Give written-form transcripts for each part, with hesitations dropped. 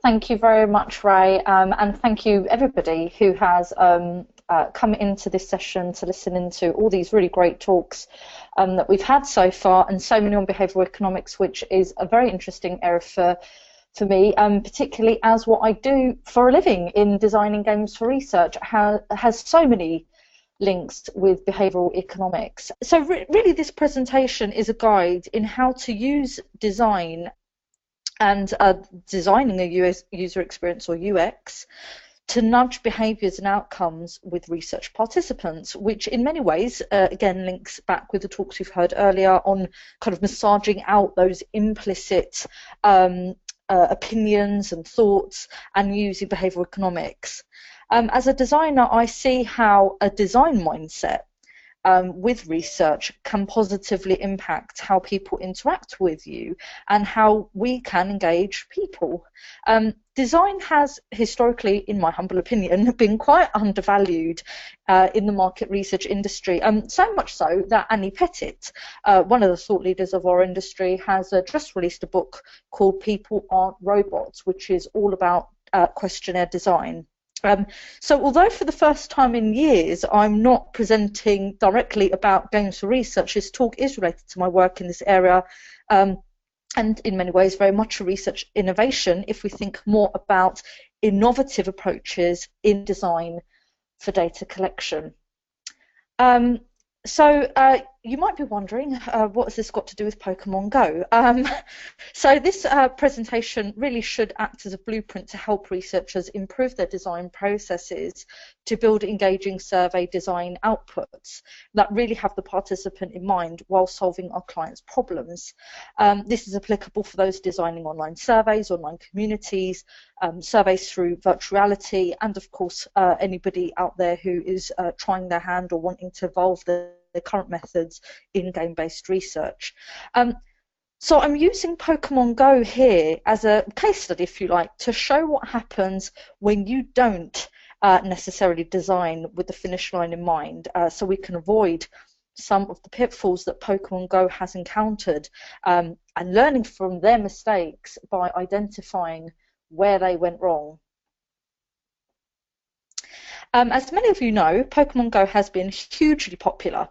Thank you very much, Ray, and thank you everybody who has come into this session to listen into all these really great talks that we've had so far, and so many on behavioural economics, which is a very interesting area for me, particularly as what I do for a living in designing games for research has so many links with behavioural economics. So really this presentation is a guide in how to use design and designing a user experience or UX to nudge behaviours and outcomes with research participants, which in many ways, again, links back with the talks we've heard earlier on kind of massaging out those implicit opinions and thoughts and using behavioural economics. As a designer, I see how a design mindset with research can positively impact how people interact with you and how we can engage people. Design has historically, in my humble opinion, been quite undervalued in the market research industry, so much so that Annie Pettit, one of the thought leaders of our industry, has just released a book called People Aren't Robots, which is all about questionnaire design. So although for the first time in years I'm not presenting directly about games for research, this talk is related to my work in this area, and in many ways very much a research innovation if we think more about innovative approaches in design for data collection. So you might be wondering, what has this got to do with Pokémon Go? So this presentation really should act as a blueprint to help researchers improve their design processes to build engaging survey design outputs that really have the participant in mind while solving our clients' problems. This is applicable for those designing online surveys, online communities, surveys through virtual reality, and of course anybody out there who is trying their hand or wanting to evolve the current methods in game-based research. So I'm using Pokémon Go here as a case study, if you like, to show what happens when you don't necessarily design with the finish line in mind, so we can avoid some of the pitfalls that Pokémon Go has encountered, and learning from their mistakes by identifying where they went wrong. As many of you know, Pokémon Go has been hugely popular.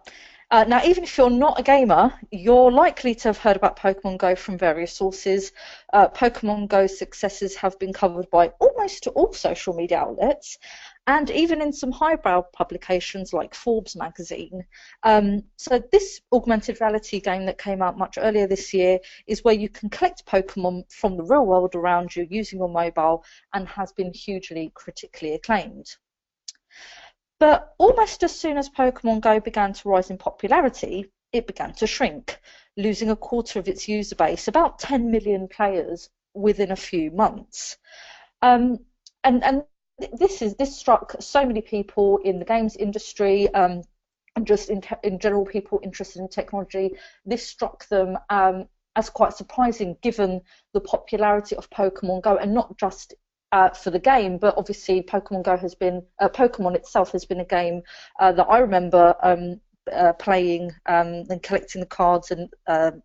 Now, even if you're not a gamer, you're likely to have heard about Pokémon Go from various sources. Pokémon Go's successes have been covered by almost all social media outlets, and even in some highbrow publications like Forbes magazine. So this augmented reality game that came out much earlier this year is where you can collect Pokemon from the real world around you using your mobile, and has been hugely critically acclaimed. But almost as soon as Pokémon Go began to rise in popularity, it began to shrink, losing a quarter of its user base, about 10 million players, within a few months. And this struck so many people in the games industry, and just in general people interested in technology. This struck them as quite surprising given the popularity of Pokémon Go, and not just for the game, but obviously Pokémon Go has been, Pokémon itself has been a game that I remember playing and collecting the cards, and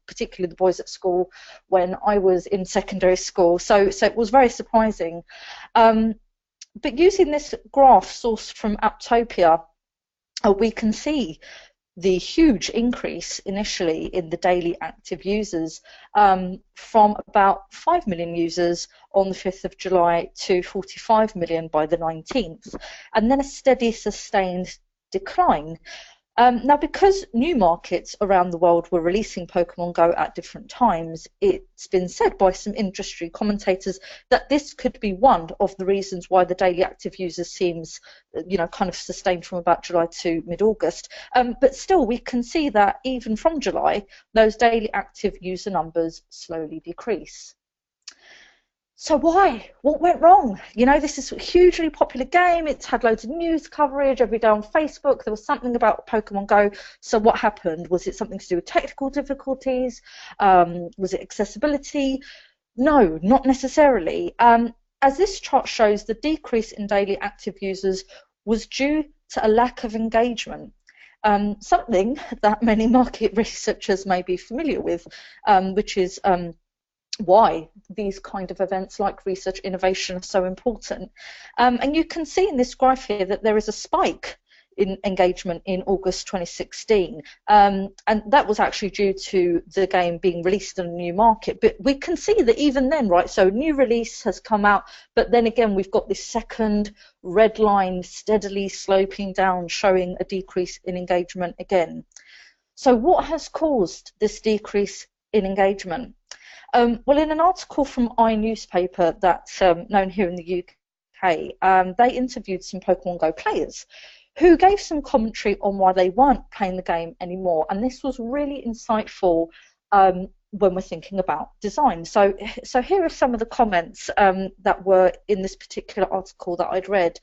particularly the boys at school when I was in secondary school. So it was very surprising. But using this graph sourced from Apptopia, we can see the huge increase initially in the daily active users, from about 5 million users on the 5th of July to 45 million by the 19th, and then a steady sustained decline. Now, because new markets around the world were releasing Pokémon Go at different times, it's been said by some industry commentators that this could be one of the reasons why the daily active users seems, kind of sustained from about July to mid-August. But still, we can see that even from July, those daily active user numbers slowly decrease. So why? What went wrong? This is a hugely popular game. It's had loads of news coverage every day on Facebook. There was something about Pokemon Go. So what happened? Was it something to do with technical difficulties? Was it accessibility? No, not necessarily. As this chart shows, the decrease in daily active users was due to a lack of engagement. Something that many market researchers may be familiar with, which is why these kind of events like research innovation are so important. And you can see in this graph here that there is a spike in engagement in August 2016, and that was actually due to the game being released in a new market. But we can see that even then, right, so new release has come out, but then again we've got this second red line steadily sloping down, showing a decrease in engagement again. So what has caused this decrease in engagement? Well, in an article from iNewspaper that's known here in the UK, they interviewed some Pokemon Go players who gave some commentary on why they weren't playing the game anymore. And this was really insightful when we're thinking about design. So here are some of the comments that were in this particular article that I'd read.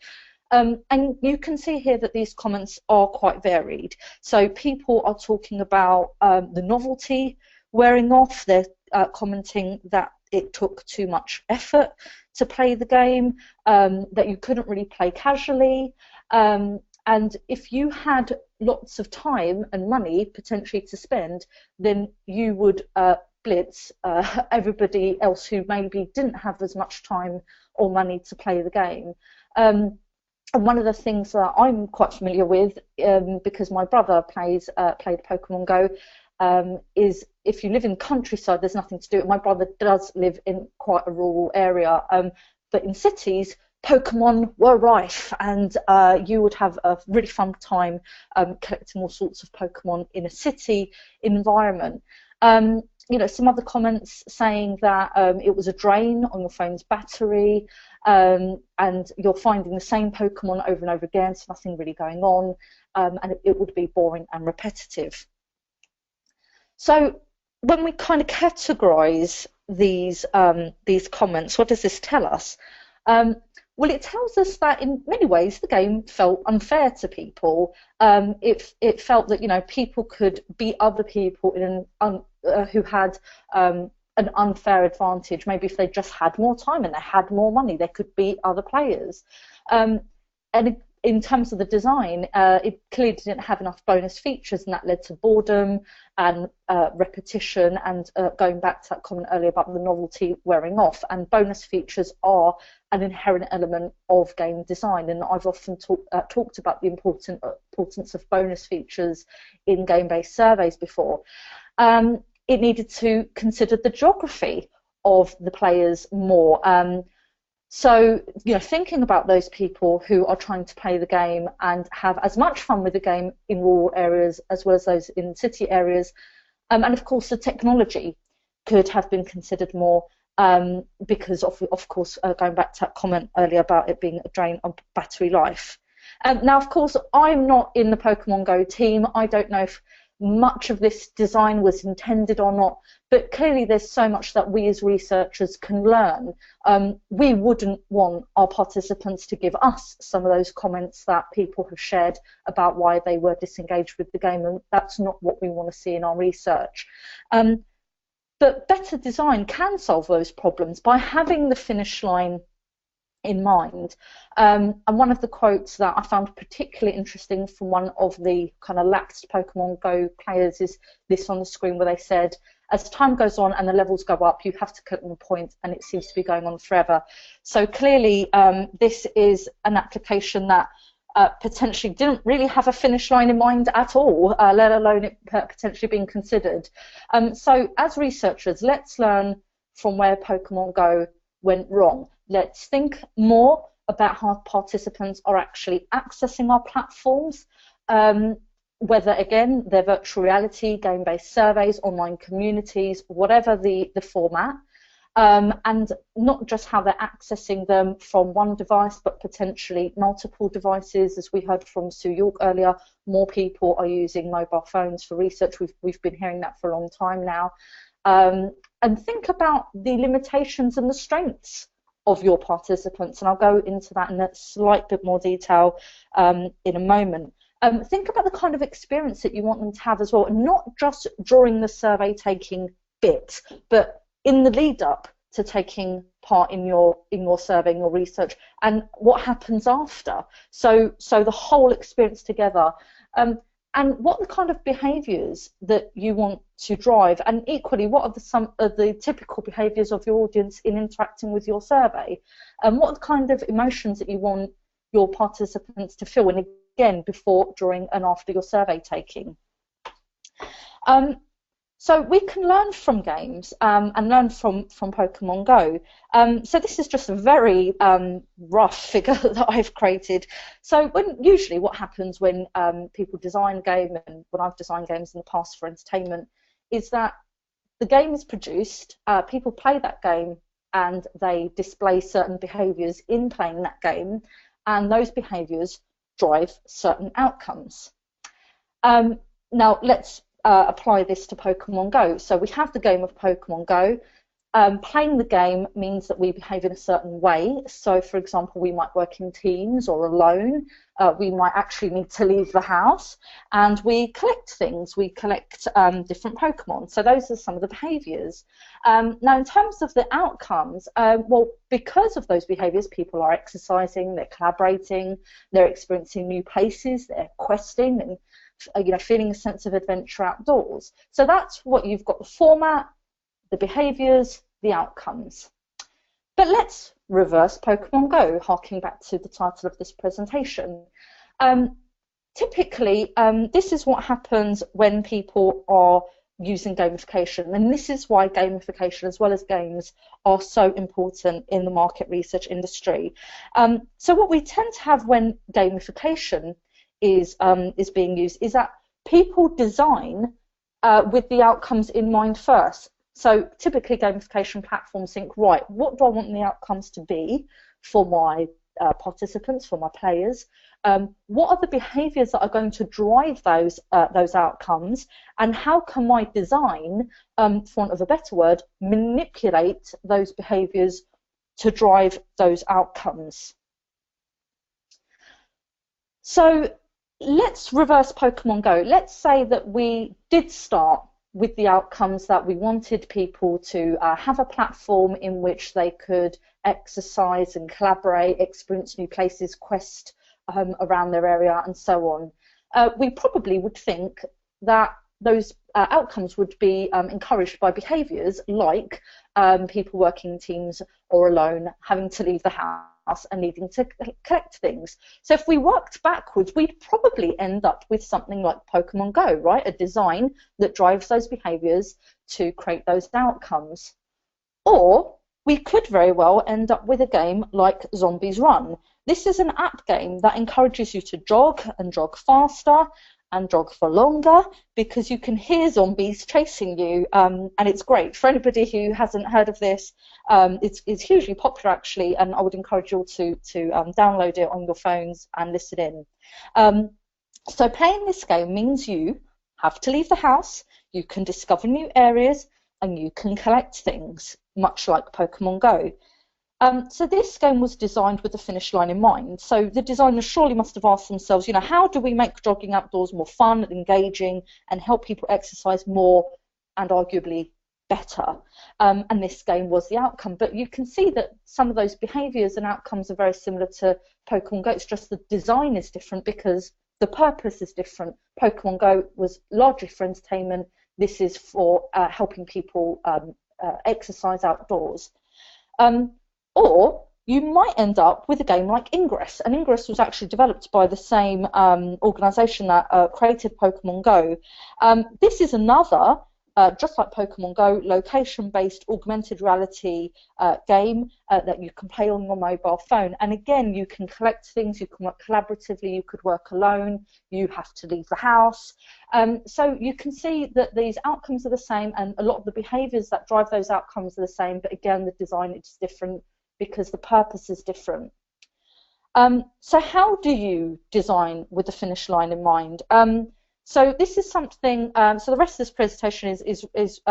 And you can see here that these comments are quite varied. So people are talking about the novelty wearing off. They're commenting that it took too much effort to play the game, that you couldn't really play casually. And if you had lots of time and money potentially to spend, then you would blitz everybody else who maybe didn't have as much time or money to play the game. And one of the things that I'm quite familiar with, because my brother played Pokemon Go, is if you live in countryside, there's nothing to do. My brother does live in quite a rural area, but in cities, Pokemon were rife, and you would have a really fun time collecting all sorts of Pokemon in a city environment. You know, some other comments saying that it was a drain on your phone's battery, and you're finding the same Pokemon over and over again, so nothing really going on, and it would be boring and repetitive. So when we kind of categorize these comments, what does this tell us? Well, it tells us that in many ways the game felt unfair to people. It felt that, you know, people could beat other people who had an unfair advantage. Maybe if they just had more time and they had more money, they could beat other players. And in terms of the design, it clearly didn't have enough bonus features, and that led to boredom and repetition, and going back to that comment earlier about the novelty wearing off. And bonus features are an inherent element of game design, and I've often talked about the importance of bonus features in game-based surveys before. It needed to consider the geography of the players more. So, you know, thinking about those people who are trying to play the game and have as much fun with the game in rural areas as well as those in city areas, and of course the technology could have been considered more, because of course, going back to that comment earlier about it being a drain on battery life. Now, of course, I'm not in the Pokemon Go team. I don't know if much of this design was intended or not, but clearly there's so much that we as researchers can learn. We wouldn't want our participants to give us some of those comments that people have shared about why they were disengaged with the game, and that's not what we want to see in our research. But better design can solve those problems by having the finish line in mind. And one of the quotes that I found particularly interesting from one of the kind of lapsed Pokemon Go players is this on the screen, where they said, as time goes on and the levels go up, you have to click on the point, and it seems to be going on forever. So clearly this is an application that potentially didn't really have a finish line in mind at all, let alone it potentially being considered. So as researchers, let's learn from where Pokemon Go went wrong. Let's think more about how participants are actually accessing our platforms, whether, again, they're virtual reality, game-based surveys, online communities, whatever the format, and not just how they're accessing them from one device, but potentially multiple devices. As we heard from Sue York earlier, more people are using mobile phones for research. We've been hearing that for a long time now. And think about the limitations and the strengths of your participants, and I'll go into that in a slight bit more detail in a moment. Think about the kind of experience that you want them to have as well, and not just during the survey taking bit, but in the lead up to taking part in your survey, in your research, and what happens after. So the whole experience together. and what are the kind of behaviours that you want to drive, and equally, what are some of the typical behaviours of your audience in interacting with your survey, and what are the kind of emotions that you want your participants to feel, and again, before, during, and after your survey taking. So we can learn from games and learn from Pokemon Go. So this is just a very rough figure that I've created. So usually what happens when people design a game, and when I've designed games in the past for entertainment, is that the game is produced, people play that game, and they display certain behaviours in playing that game, and those behaviours drive certain outcomes. Now let's apply this to Pokemon Go. So we have the game of Pokemon Go. Playing the game means that we behave in a certain way. So, for example, we might work in teams or alone. We might actually need to leave the house, and we collect things. We collect different Pokemon. So those are some of the behaviours. Now, in terms of the outcomes, well, because of those behaviours, people are exercising, they're collaborating, they're experiencing new places, they're questing, and feeling a sense of adventure outdoors. So that's what you've got: the format, the behaviours, the outcomes. But let's reverse Pokemon Go, harking back to the title of this presentation. Typically, this is what happens when people are using gamification, and this is why gamification, as well as games, are so important in the market research industry. So what we tend to have when gamification is being used is that people design with the outcomes in mind first. So typically gamification platforms think, right, what do I want the outcomes to be for my participants, for my players? What are the behaviours that are going to drive those outcomes, and how can my design, for want of a better word, manipulate those behaviours to drive those outcomes? So let's reverse Pokemon Go. Let's say that we did start with the outcomes that we wanted people to have a platform in which they could exercise and collaborate, experience new places, quest around their area, and so on. We probably would think that those outcomes would be encouraged by behaviours like people working in teams or alone, having to leave the house and needing to collect things. So if we worked backwards, we'd probably end up with something like Pokemon Go, right? A design that drives those behaviours to create those outcomes. Or we could very well end up with a game like Zombies Run. This is an app game that encourages you to jog and jog faster and jog for longer, because you can hear zombies chasing you, and it's great. For anybody who hasn't heard of this, it's hugely popular actually, and I would encourage you all to download it on your phones and listen in. So playing this game means you have to leave the house, you can discover new areas, and you can collect things, much like Pokemon Go. So this game was designed with the finish line in mind. So the designers surely must have asked themselves, how do we make jogging outdoors more fun and engaging and help people exercise more and arguably better? And this game was the outcome. But you can see that some of those behaviours and outcomes are very similar to Pokemon Go. It's just the design is different because the purpose is different. Pokemon Go was largely for entertainment. This is for helping people exercise outdoors. Or you might end up with a game like Ingress, and Ingress was actually developed by the same organisation that created Pokemon Go. This is another, just like Pokemon Go, location-based augmented reality game that you can play on your mobile phone. And again, you can collect things, you can work collaboratively, you could work alone, you have to leave the house. So you can see that these outcomes are the same, and a lot of the behaviours that drive those outcomes are the same, but again, the design is different because the purpose is different. So how do you design with the finish line in mind? So this is something, so the rest of this presentation is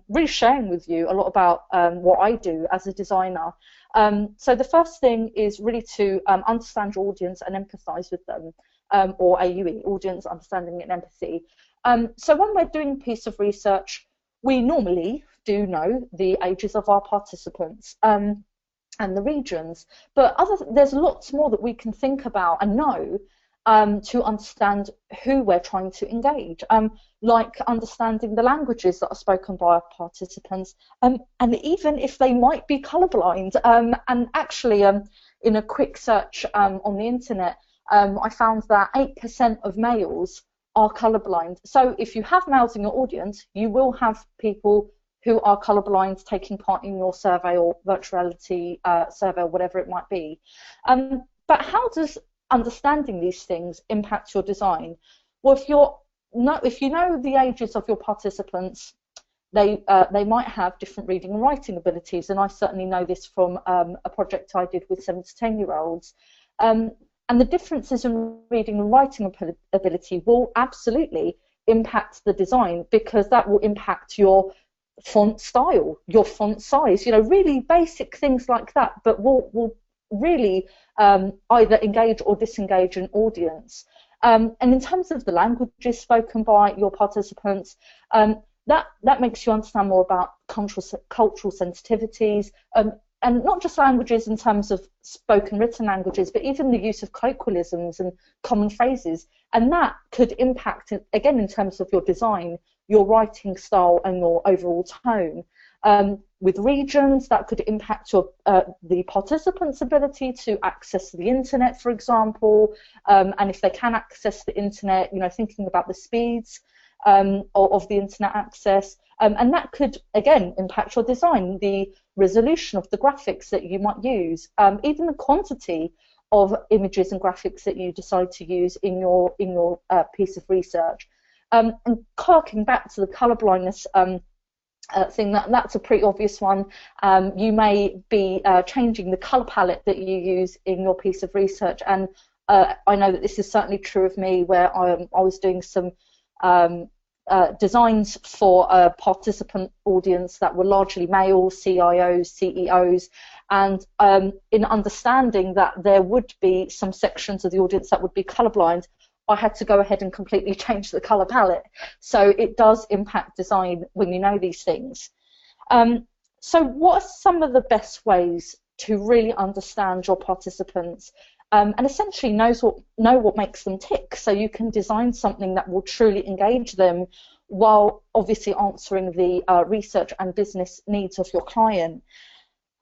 really sharing with you a lot about what I do as a designer. So the first thing is really to understand your audience and empathise with them, or AUE, audience, understanding and empathy. So when we're doing a piece of research, we normally do know the ages of our participants and the regions, but there's lots more that we can think about and know to understand who we're trying to engage, like understanding the languages that are spoken by our participants, and even if they might be colourblind. And actually, in a quick search on the internet, I found that 8% of males are colourblind. So if you have males in your audience, you will have people who are colourblind taking part in your survey or virtual reality survey or whatever it might be. But how does understanding these things impact your design? Well, if you know the ages of your participants, they might have different reading and writing abilities, and I certainly know this from a project I did with 7 to 10-year-olds. And the differences in reading and writing ability will absolutely impact the design, because that will impact your font style, your font size, really basic things like that, but will really either engage or disengage an audience. And in terms of the languages spoken by your participants, that makes you understand more about cultural sensitivities, and not just languages in terms of spoken written languages, but even the use of colloquialisms and common phrases. And that could impact, again, in terms of your design, your writing style and your overall tone. With regions, that could impact the participants' ability to access the internet, for example, and if they can access the internet, thinking about the speeds of the internet access, and that could, again, impact your design, the resolution of the graphics that you might use, even the quantity of images and graphics that you decide to use in your piece of research. And harking back to the colour blindness thing, that's a pretty obvious one. You may be changing the colour palette that you use in your piece of research, and I know that this is certainly true of me, where I was doing some designs for a participant audience that were largely male, CIOs, CEOs, and in understanding that there would be some sections of the audience that would be colourblind, I had to go ahead and completely change the colour palette. So it does impact design when you know these things. So what are some of the best ways to really understand your participants and essentially know what makes them tick, so you can design something that will truly engage them while obviously answering the research and business needs of your client?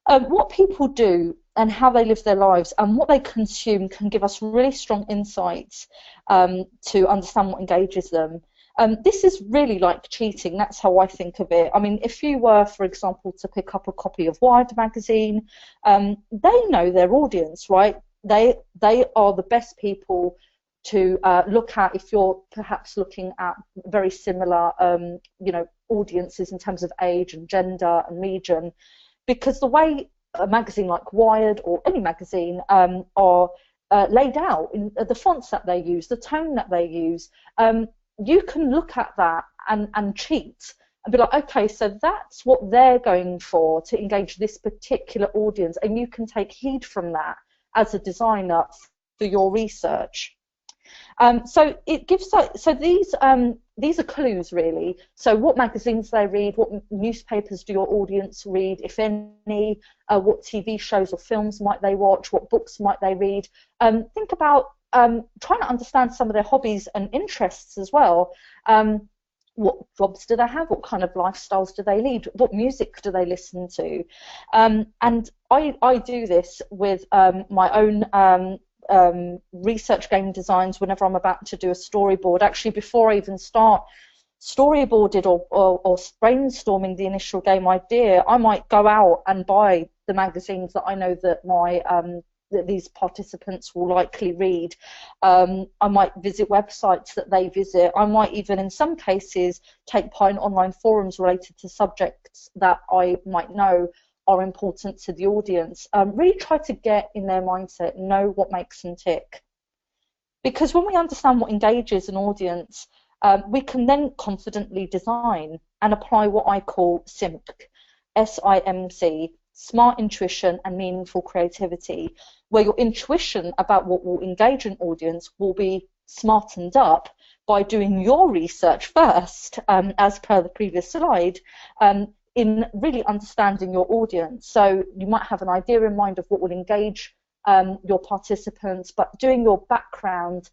What people do and how they live their lives and what they consume can give us really strong insights to understand what engages them. This is really like cheating. That's how I think of it. I mean, if you were, for example, to pick up a copy of Wired magazine, they know their audience, right? They are the best people to look at if you're perhaps looking at very similar, audiences in terms of age and gender and region, because the way a magazine like Wired or any magazine are laid out, in the fonts that they use, the tone that they use, you can look at that and cheat and be like, okay, so that's what they're going for to engage this particular audience, and you can take heed from that as a designer for your research. So it gives, so these are clues really. So what magazines they read, what newspapers do your audience read, if any, what TV shows or films might they watch, what books might they read. Think about trying to understand some of their hobbies and interests as well. What jobs do they have? What kind of lifestyles do they lead? What music do they listen to? And I do this with my own research game designs whenever I'm about to do a storyboard. Actually, before I even start storyboarded or brainstorming the initial game idea, I might go out and buy the magazines that I know that that these participants will likely read. I might visit websites that they visit. I might even, in some cases, take part in online forums related to subjects that I might know are important to the audience. Really try to get in their mindset, know what makes them tick. Because when we understand what engages an audience, we can then confidently design and apply what I call SIMC, SIMC, smart intuition and meaningful creativity, where your intuition about what will engage an audience will be smartened up by doing your research first, as per the previous slide, in really understanding your audience. So you might have an idea in mind of what will engage your participants, but doing your background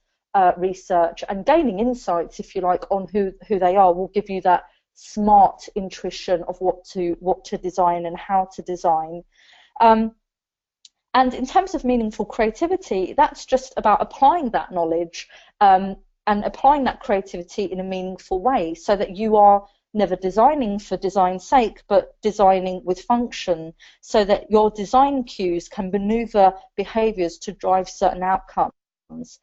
research, and gaining insights, if you like, on who they are will give you that smart intuition of what to design and how to design. And in terms of meaningful creativity, that's just about applying that knowledge and applying that creativity in a meaningful way, so that you are never designing for design's sake, but designing with function, so that your design cues can maneuver behaviours to drive certain outcomes,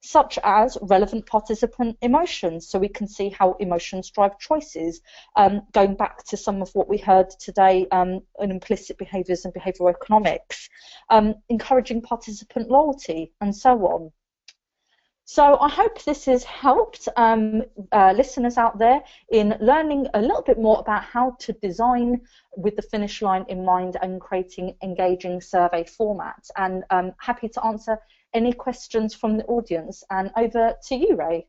such as relevant participant emotions, so we can see how emotions drive choices, going back to some of what we heard today on implicit behaviours and behavioural economics, encouraging participant loyalty, and so on. So I hope this has helped listeners out there in learning a little bit more about how to design with the finish line in mind and creating engaging survey formats. And I'm happy to answer any questions from the audience. And over to you, Ray.